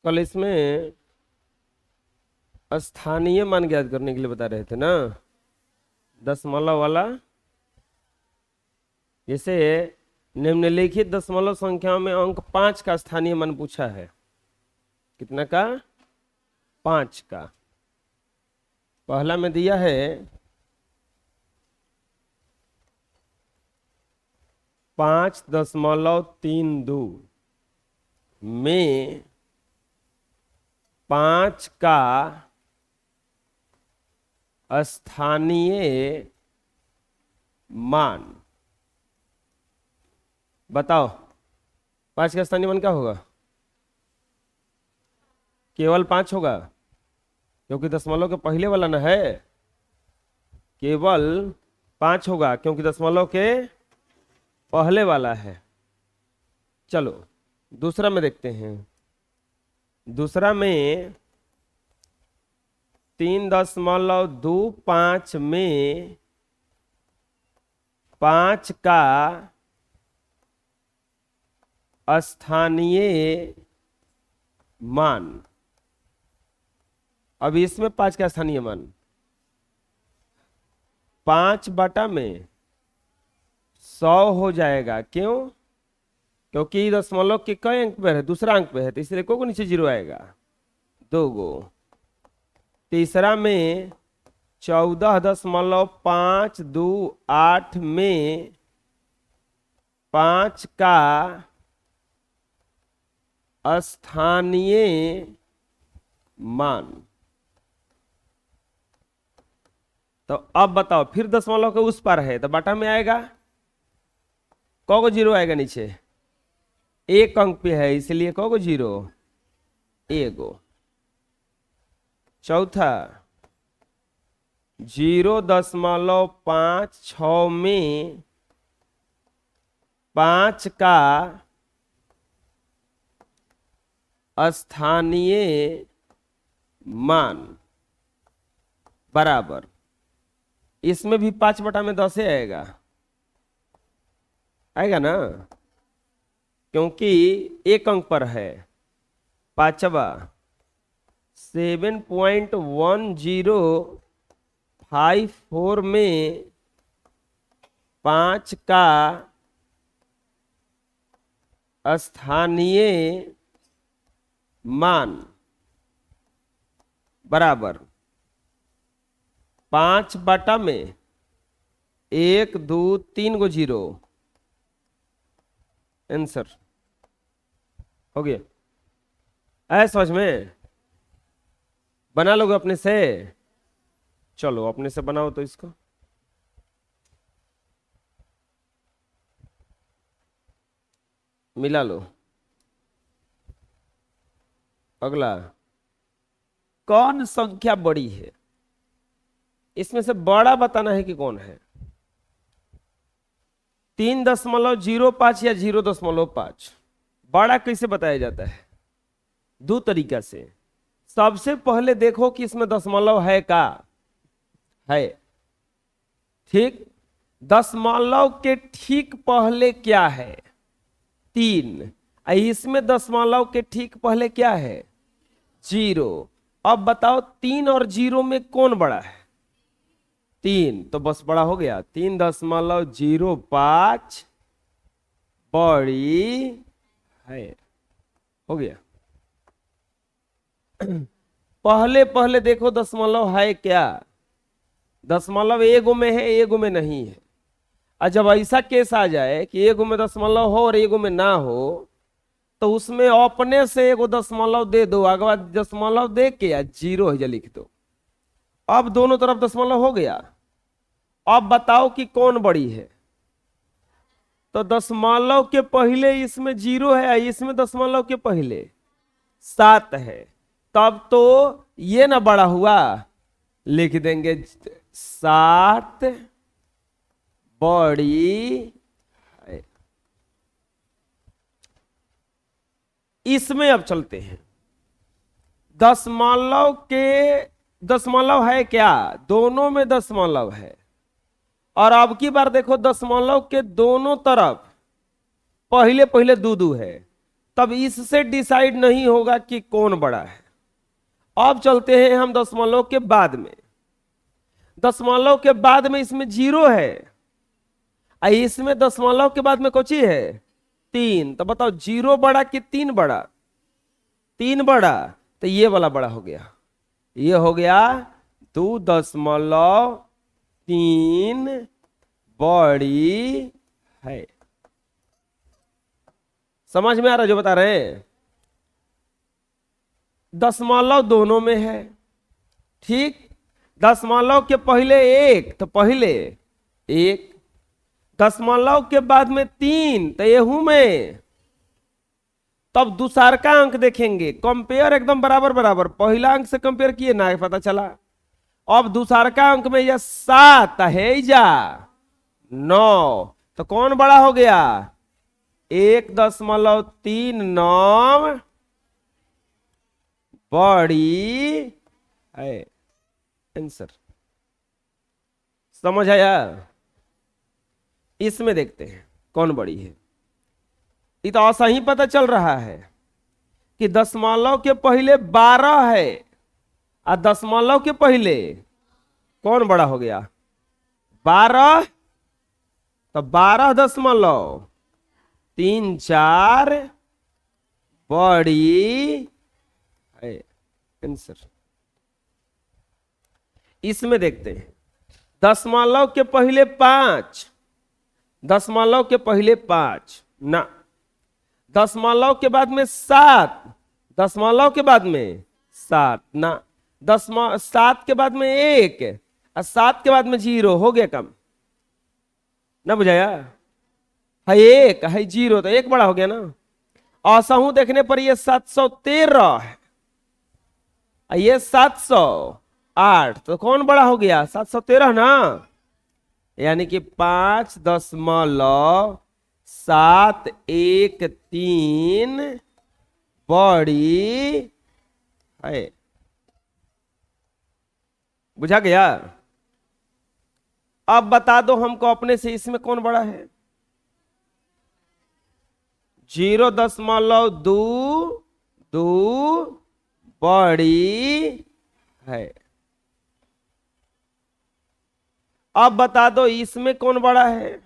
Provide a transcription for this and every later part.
कल इसमें स्थानीय मान ज्ञात करने के लिए बता रहे थे ना, दशमलव वाला। जैसे निम्नलिखित दशमलव संख्याओं में अंक 5 का स्थानीय मान पूछा है। कितना का? 5 का। पहला में दिया है 5.32 में 5 का स्थानीय मान बताओ। 5 का स्थानीय मान क्या होगा? केवल 5 होगा, क्योंकि दशमलव के पहले वाला ना है। केवल 5 होगा क्योंकि दशमलव के पहले वाला है। चलो दूसरा में देखते हैं। दूसरा में 3.25 में 5 का स्थानीय मान। अब इसमें 5 का स्थानीय मान 5 बटा में 100 हो जाएगा। क्यों? क्योंकि दशमलव के कई अंक पे है? दूसरा अंक पे है, तो इसलिए को नीचे 0 आएगा, 2 गो। तीसरा में 14.528 में 5 का स्थानीय मान। तो अब बताओ, फिर दशमलव के उस पर है तो बटा में आएगा, को 0 आएगा नीचे? एक अंक पे है इसलिए को 0, 1 गो। चौथा 0.56 में 5 का स्थानीय मान बराबर। इसमें भी 5 बटा में 10 आएगा, आएगा ना, क्योंकि एक अंक पर है। पांचवा 7.1054 में 5 का स्थानीय मान बराबर 5 बटा में 1 2 3 गो 0। आंसर हो गया। आया समझ में? बना लोगे अपने से? चलो अपने से बनाओ तो इसको। मिला लो। अगला, कौन संख्या बड़ी है? इसमें से बड़ा बताना है कि कौन है। 3.05 या 0.5 बड़ा कैसे बताया जाता है? 2 तरीका से। सबसे पहले देखो कि इसमें दशमलव है का है, ठीक। दशमलव के ठीक पहले क्या है? 3। इसमें दशमलव के ठीक पहले क्या है? 0। अब बताओ 3 और 0 में कौन बड़ा है? 3, तो बस बड़ा हो गया। 3.05 बड़ी है, हो गया। पहले पहले देखो दशमलव है क्या? दशमलव एगो में है, एगो में नहीं है। और जब ऐसा केस आ जाए कि एगो में दशमलव हो और एगो में ना हो, तो उसमें अपने से एगो दशमलव दे दो, अगवा दशमलव दे के या 0 है लिख दो। अब दोनों तरफ दशमलव हो गया। अब बताओ कि कौन बड़ी है? तो दशमलव के पहले इसमें 0 है, इसमें दशमलव के पहले 7 है, तब तो ये ना बड़ा हुआ। लिख देंगे 7 बड़ी है। इसमें अब चलते हैं। दशमलव है क्या? दोनों में दशमलव है। और अब की बार देखो दशमलव के दोनों तरफ पहले पहले 2 2 है, तब इससे डिसाइड नहीं होगा कि कौन बड़ा है। अब चलते हैं हम दशमलव के बाद में। दशमलव के बाद में इसमें 0 है, इसमें दशमलव के बाद में कुछ है 3। तो बताओ 0 बड़ा कि 3 बड़ा? 3 बड़ा। तो ये वाला बड़ा हो गया, ये हो गया 2.3 बड़ी है। समझ में आ रहा जो बता रहे हैं? दशमलव दोनों में है, ठीक। दशमलव के पहले 1 तो पहले 1, दशमलव के बाद में 3 तो येहू में। तब दूसर का अंक देखेंगे, कंपेयर एकदम बराबर बराबर, पहला अंक से कंपेयर किए ना, पता चला। अब दूसर का अंक में यह 7 है जा 9, तो कौन बड़ा हो गया? 1.39 बड़ी है। आंसर समझ आया? इसमें देखते हैं कौन बड़ी है। ये तो ऐसा ही पता चल रहा है कि दशमलव के पहले 12 है और दशमलव के पहले कौन बड़ा हो गया? 12। तो 12.34 बड़ी है। आंसर इसमें देखते हैं दशमलव के पहले 5, दशमलव के पहले 5 ना, दशमलव के बाद में 7, दशमलव के बाद में 7 ना, 7 के बाद में 1 और 7 के बाद में 0 हो गया कम ना, बुझाया? है 1 है 0 तो 1 बड़ा हो गया ना। असहू देखने पर ये 713 है, ये 708, तो कौन बड़ा हो गया? 713 ना, यानी कि 5.713 बड़ी है। बुझा गया? अब बता दो हमको अपने से इसमें कौन बड़ा है? 0.22 बड़ी है। अब बता दो इसमें कौन बड़ा है?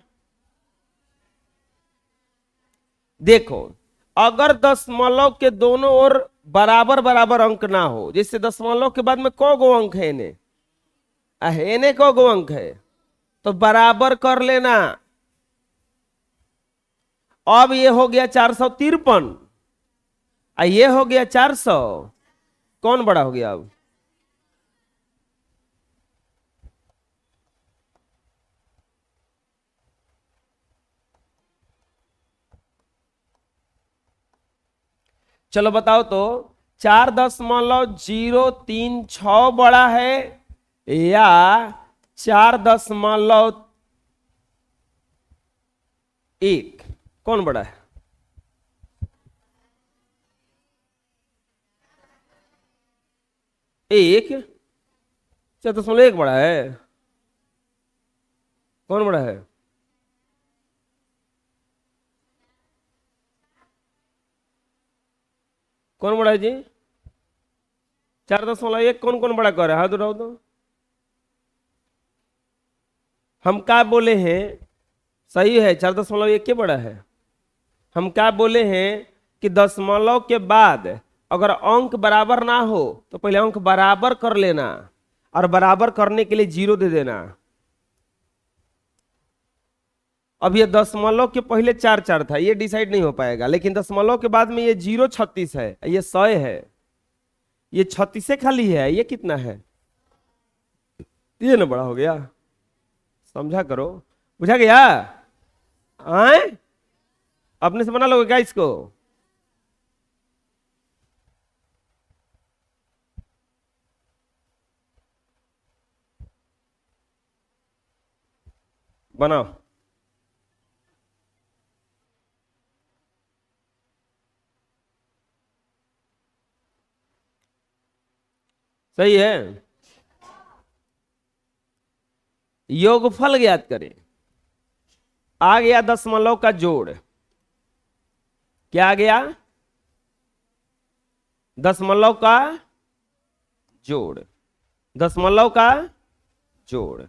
देखो, अगर दशमलव के दोनों ओर बराबर बराबर अंक ना हो, जैसे दशमलव के बाद में को गो अंक है इन्हें को गो अंक है, तो बराबर कर लेना। अब ये हो गया 453 और ये हो गया 400, कौन बड़ा हो गया? अब चलो बताओ तो 4.036 बड़ा है या 4.1? कौन बड़ा है? 1। 4.1 बड़ा है। कौन बड़ा है? कौन बड़ा है जी? 4.1 कौन कौन बड़ा कर रहा है? हाथ उठाओ तो। हम क्या बोले हैं? सही है, 4.1 के बड़ा है। हम क्या बोले हैं कि दशमलव के बाद अगर अंक बराबर ना हो तो पहले अंक बराबर कर लेना और बराबर करने के लिए 0 दे देना। अब ये दशमलव के पहले 4 था, ये डिसाइड नहीं हो पाएगा, लेकिन दशमलव के बाद में ये 0.36 है, ये 100 है, ये 36 खाली है, ये कितना है? ये ना बड़ा हो गया। समझा करो, बुझा गया? आए अपने से बना लोगे क्या इसको? बनाओ। सही है। योगफल ज्ञात करें। आ गया दशमलव का जोड़। क्या आ गया? दशमलव का जोड़, दशमलव का जोड़।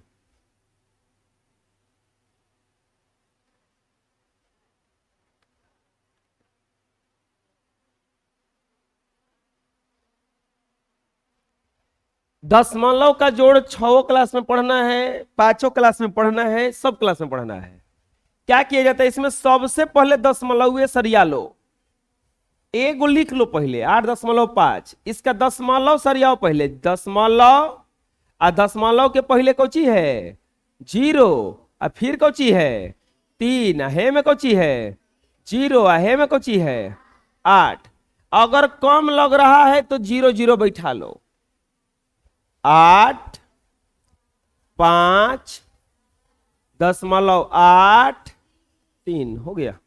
दशमलव का जोड़ 6 क्लास में पढ़ना है, 5 क्लास में पढ़ना है, सब क्लास में पढ़ना है। क्या किया जाता है इसमें, सबसे पहले दशमलव सरिया लो, एगो लिख लो पहले 8.5, इसका दशमलव सरियाओ पहले, दशमलव आ दशमलव के पहले कौची है 0, आ फिर कौची है 3, हे में कौची है 0, आ हे में कौची है 8। अगर कम लग रहा है तो 0 0 बैठा लो, 8 5 0.8 3 हो गया।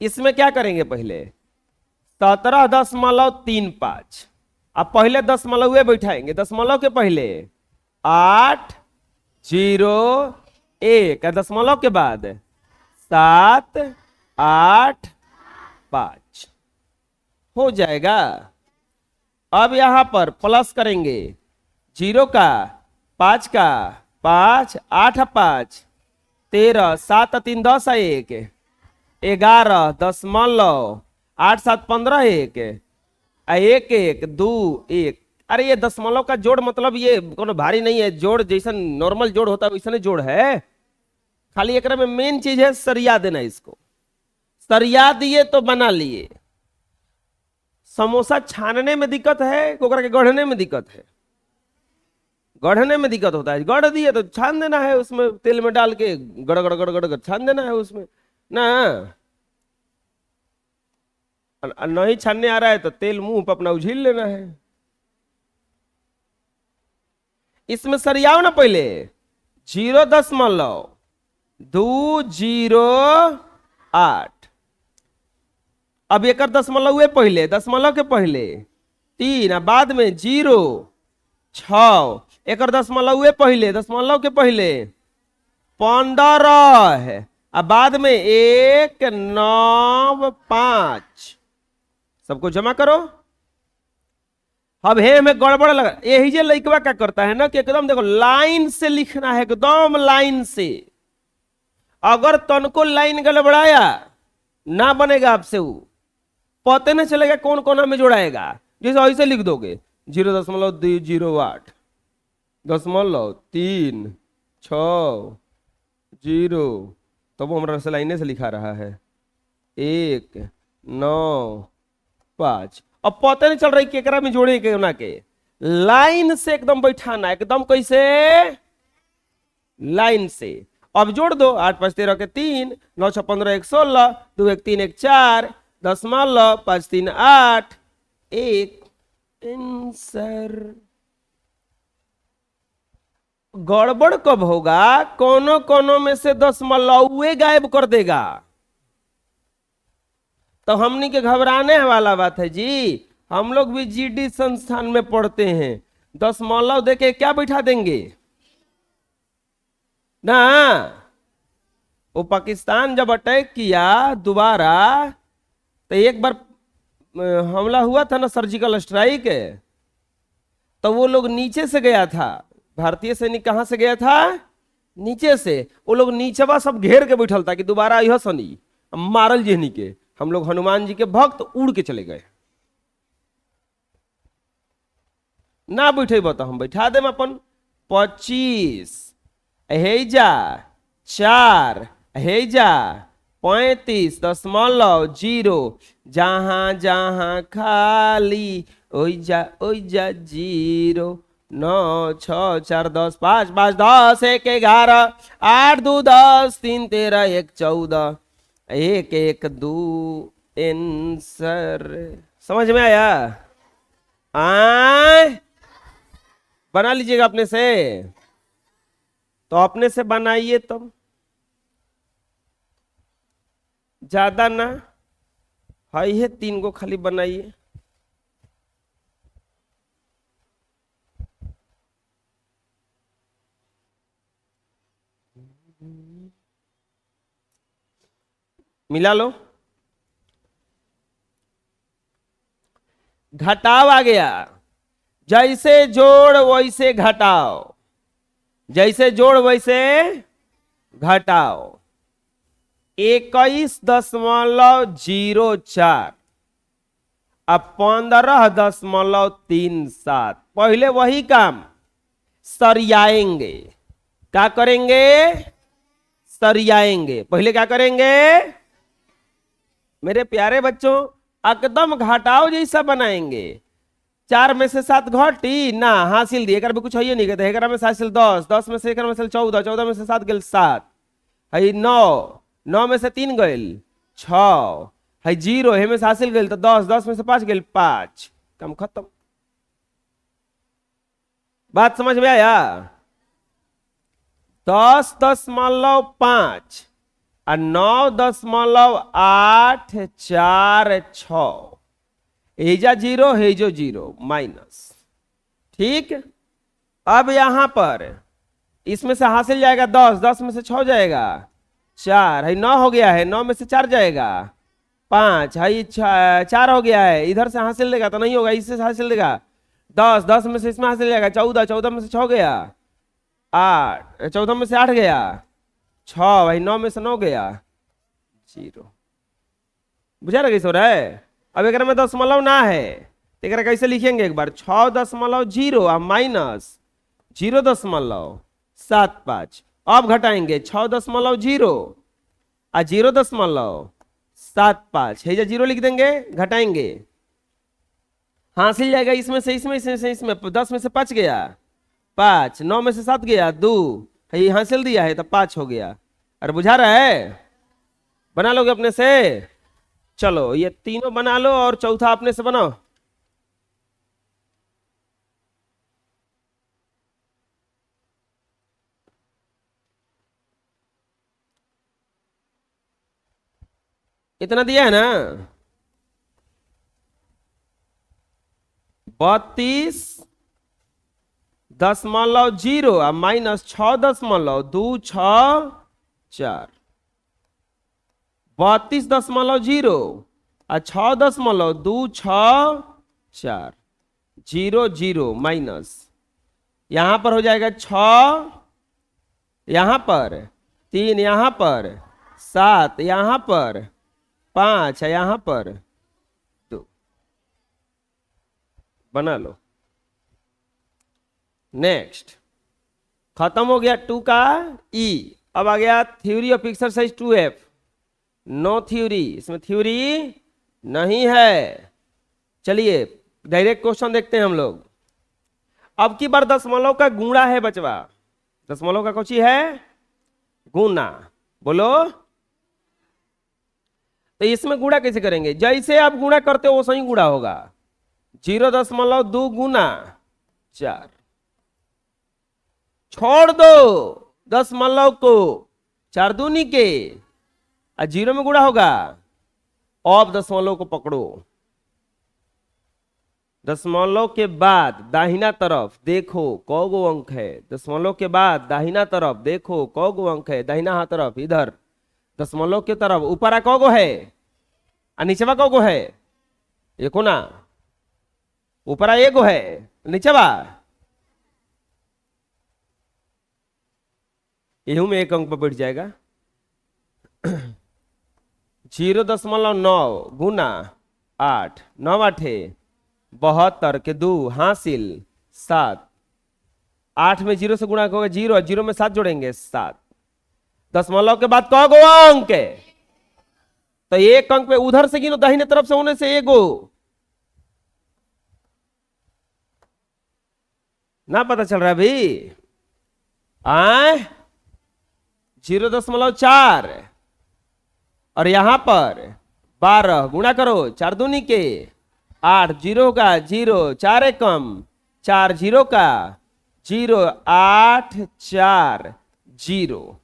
इसमें क्या करेंगे पहले 17.35, अब पहले दशमलव बैठाएंगे, दशमलव के पहले 8 0 1, दशमलव के बाद 7 8 5 हो जाएगा। अब यहां पर प्लस करेंगे 0 का 5 का 5 8 5 13 7 3 10 1 11 दशमलव 8 7 15 1 1 1 2 1। अरे ये दशमलव का जोड़ मतलब ये कोनो भारी नहीं है, जोड़ जैसा नॉर्मल जोड़ होता है वैसा जोड़ है, खाली एक में मेन चीज है सरिया देना। इसको सरिया दिए तो बना लिए। समोसा छानने में दिक्कत है, कोकरा के गढ़ने में दिक्कत है, गढ़ने में दिक्कत होता है, गढ़ दिए तो छान देना है, उसमें तेल में डाल के गड़ गड़ गड़ गड़ छान देना है उसमें ना। नहीं छानने आ रहा है तो तेल मुंह पर अपना उझिल लेना है। इसमें सरियाओ ना पहले 0.208। अब एक दशमलव पहले, दशमलव के पहले 3, बाद में 0 6, एक दशमलव पहले, दशमलव के पहले 15 है, अब बाद में 1 9 5। सबको जमा करो। अब हे में गड़बड़ लगा, यही जे लइकवा क्या करता है ना कि एकदम देखो लाइन से लिखना है, एकदम लाइन से। अगर तनको लाइन गड़बड़ाया ना बनेगा आपसे, वो पता नहीं चलेगा कौन कोना में जोड़ाएगा। जैसे ऐसे लिख दोगे 0.208 दशमलव 3 6 0, तो वो हमारा लाइने से लिखा रहा है 1 9 5। अब पता नहीं चल रही केकरा में जोड़े के ना के, लाइन से एकदम बैठाना, एकदम कैसे लाइन से। अब जोड़ दो 8 5 13 के 3 9 6 15 1 16 2 1 3 1 4 दशमलव 5 3 8 1। आंसर। गड़बड़ कब होगा, कोनो कोनो में से दशमलव गायब कर देगा, तो हमनी के घबराने वाला बात है जी। हम लोग भी जीडी संस्थान में पढ़ते हैं, दशमलव देके क्या बैठा देंगे ना। वो पाकिस्तान जब अटैक किया दोबारा, तो एक बार हमला हुआ था ना सर्जिकल स्ट्राइक, तो वो लोग नीचे से गया था, भारतीय सैनिक कहां से गया था नीचे से। वो लोग नीचवा सब घेर के बैठल था कि दोबारा यह सनी मारल जेहनी के। हम लोग हनुमान जी के भक्त उड़ के चले गए। ना बैठे तो हम बैठा देम अपन 25 हेजा 4 हेजा 35 दशमलव 0, जहां जहां खाली ओइजा 0 9 6 4 10 5 5 10 1 11 8 2 10 3 13 1 14 1 1 2। आंसर समझ में आया? बना लीजिएगा अपने से, तो अपने से बनाइए, तब ज्यादा ना है 3 गो खाली बनाइए। मिला लो। घटाव आ गया, जैसे जोड़ वैसे घटाओ, जैसे जोड़ वैसे घटाओ। 21.04 अब 15.37, पहले वही काम सरियाएंगे। क्या करेंगे? सरियाएंगे। पहले क्या करेंगे मेरे प्यारे बच्चों? एकदम घटाओ जैसा बनाएंगे। 4 में से 7 घटी ना, हासिल दिए कर भी कुछ है नहीं कहते। 11 में से हासिल 10, 10 में से 11 में से 14, 14 में से 7 गल 7, है 9, 9 में से 3 गल 6, है 0, है में से हासिल गल तो 10, 10 में से 5 गल 5। काम खत्म। बात समझ में आया? 10.5 और 9.846, एजा 0 है जो 0 माइनस। ठीक, अब यहां पर इसमें से हासिल जाएगा 10, 10 में से 6 जाएगा 4, है 9 हो गया है, 9 में से 4 जाएगा 5, है 4 हो गया है, इधर से हासिल देगा तो नहीं होगा, इससे हासिल देगा 10, 10 में से इसमें हासिल जाएगा 14, 14 में से 6 गया 8, 14 में से 8 गया 6, भाई 9 में से 9 गया 0। बुझा रहा कैसे हो रहा है? अब एक में दशमलव ना है तो एक कैसे लिखेंगे एक बार? 6.0 माइनस 0.75। अब घटाएंगे 6.0 और 0.75 है, 0 लिख देंगे, घटाएंगे, हासिल जाएगा इसमें से इसमें, इसमें 10 में से 5 गया 5, 9 में से 7 गया 2, है हासिल दिया है तो 5 हो गया। अरे बुझा रहा है? बना लोगे अपने से? चलो ये तीनों बना लो और चौथा अपने से बनाओ। इतना दिया है ना? 32.0 माइनस 6.264, 32.0 और 6.264, 0 0 माइनस, यहां पर हो जाएगा 6, यहां पर 3, यहां पर 7, यहां पर 5 है, यहां पर 2। बना लो। नेक्स्ट खत्म हो गया 2 का ई। अब आ गया theory of exercise 2F। No theory, इसमें थ्योरी नहीं है। चलिए डायरेक्ट क्वेश्चन देखते हैं हम लोग। अब की बार दशमलव का गुणा है बचवा। दशमलव का कौची है? गुणा। बोलो, तो इसमें गुणा कैसे करेंगे? जैसे आप गुणा करते हो वैसे ही गुणा होगा। 0.2 गुना 4, छोड़ दो दशमलव को, 4 दूनी के, और 0 में गुणा होगा। अब दशमलव को पकड़ो, दशमलव के बाद दाहिना तरफ देखो कौगो अंक है। दशमलव के बाद दाहिना तरफ देखो कौगो अंक है। दाहिना हाथ तरफ इधर दशमलव के तरफ ऊपर कौगो है और नीचेवा कौगो है? एको ना, ऊपर एगो है, नीचेवा यहू में 1 अंक पर बैठ जाएगा। 0.9 गुना 8, 9 8 72 के 2 हासिल 7, 8 में 0 से गुणा होगा 0, 0 में 7 जोड़ेंगे 7। दशमलव के बाद कौगो अंक है? तो 1 अंक पे उधर से गिनो, दाहिने तरफ से होने से एगो ना पता चल रहा है भाई? आए 0.4 और यहां पर 12 गुणा करो, 4 दूनी के 8, 0 का 0, 4 कम 4, 0 का 0, 8 4 0।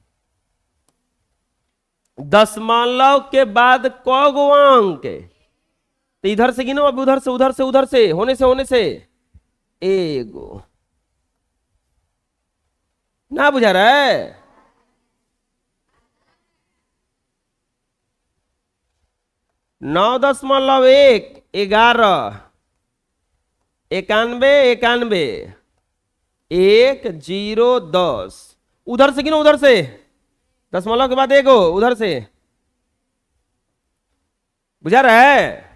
दशमलव के बाद कौगो अंक? तो इधर से गिनो, अब उधर से उधर से उधर से होने से एगो। ना बुझा रहा है? 9.1 11 91 91 1 0 10। उधर से गिनो, उधर से दशमलव के बाद 1 हो, उधर से बुझा रहा है।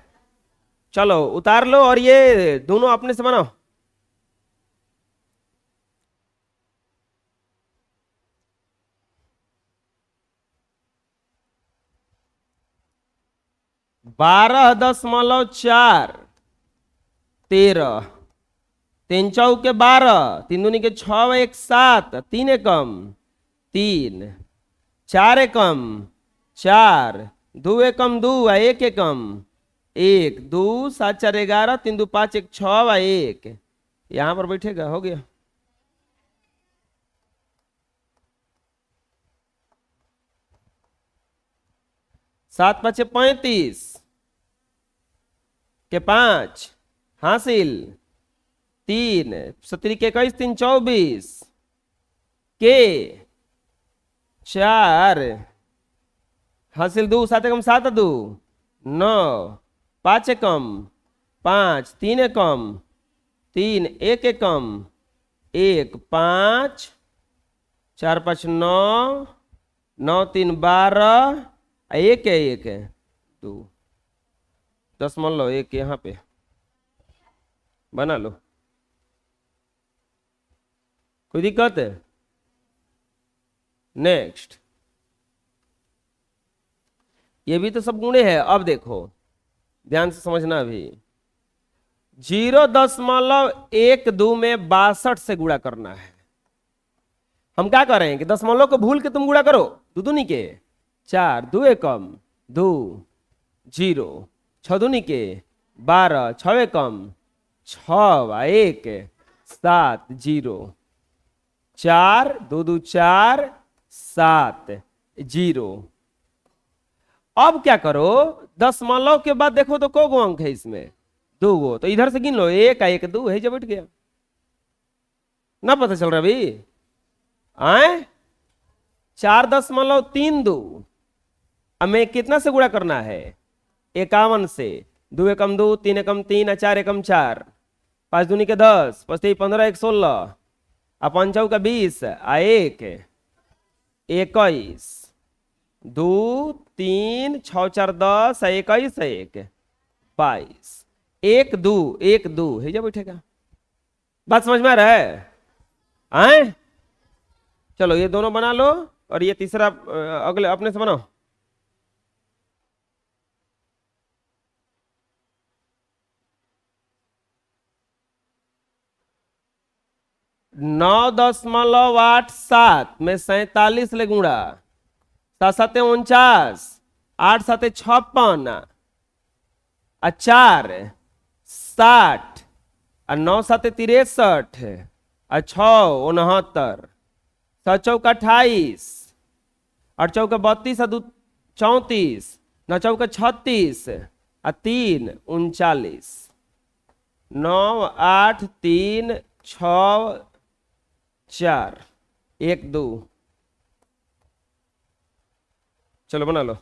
चलो उतार लो और ये दोनों अपने से बनाओ। बारह दशमलव 4 13, 3 चौके 12, 3 दूनी के 6 1 7, 3 एकम 3, 4 एकम 4, 2 एकम 2 1 एकम 1, 2 7 4 11, 3 2 5 1 6 1। यहां पर बैठेगा, हो गया। सात पाँचे 35 के 5 हासिल 3, 17 के 21, 3 24 के 4 हासिल 2, 7 एकम 7 2 9, 5 एकम 5, 3 एकम 3, 1 एकम 1 5, 4 5 9, 9 3 12, 1 है 1 है 2 दशमलव 1 यहां पे बना लो। कोई दिक्कत है? नेक्स्ट, ये भी तो सब गुणे है। अब देखो ध्यान से समझना भी, 0.12 में 62 से गुणा करना है। हम क्या करें कि दशमलव को भूल के तुम गुणा करो, दूनी के 4, 2 एकम 2 0, 6 दूनी के 12, 6 एकम 6 1 7 0, 4 2 2 4 7 0। अब क्या करो, दशमलव के बाद देखो तो को अंक है इसमें, 2 गो, तो इधर से गिन लो 1 1 2 है, जब बैठ गया ना, पता चल रहा अभी आए 4.32। अब मैं कितना से गुणा करना है, 51 से, 2 एकम 2, 3 एकम 3, 4 एकम 4, 5 दूनी के 10, 5 3 15 1 16, 5 चौका 20, 1 21, 2 3 6 4 10, 21 1 22, 1 2 1 2 है, जब बैठेगा। बात समझ में आ रहा है आए? चलो ये दोनों बना लो और ये तीसरा अगले अपने से बनाओ। 9.87 में 47 ले गुणा, 7 7 49, 8 7 56, 4 60, 9 7 63, 6 69, 7 चौका 28, 8 चौका 32, 2 34, 9 चौका 36, 3 39, 9 8 3 6 4 1 2। चलो बना लो।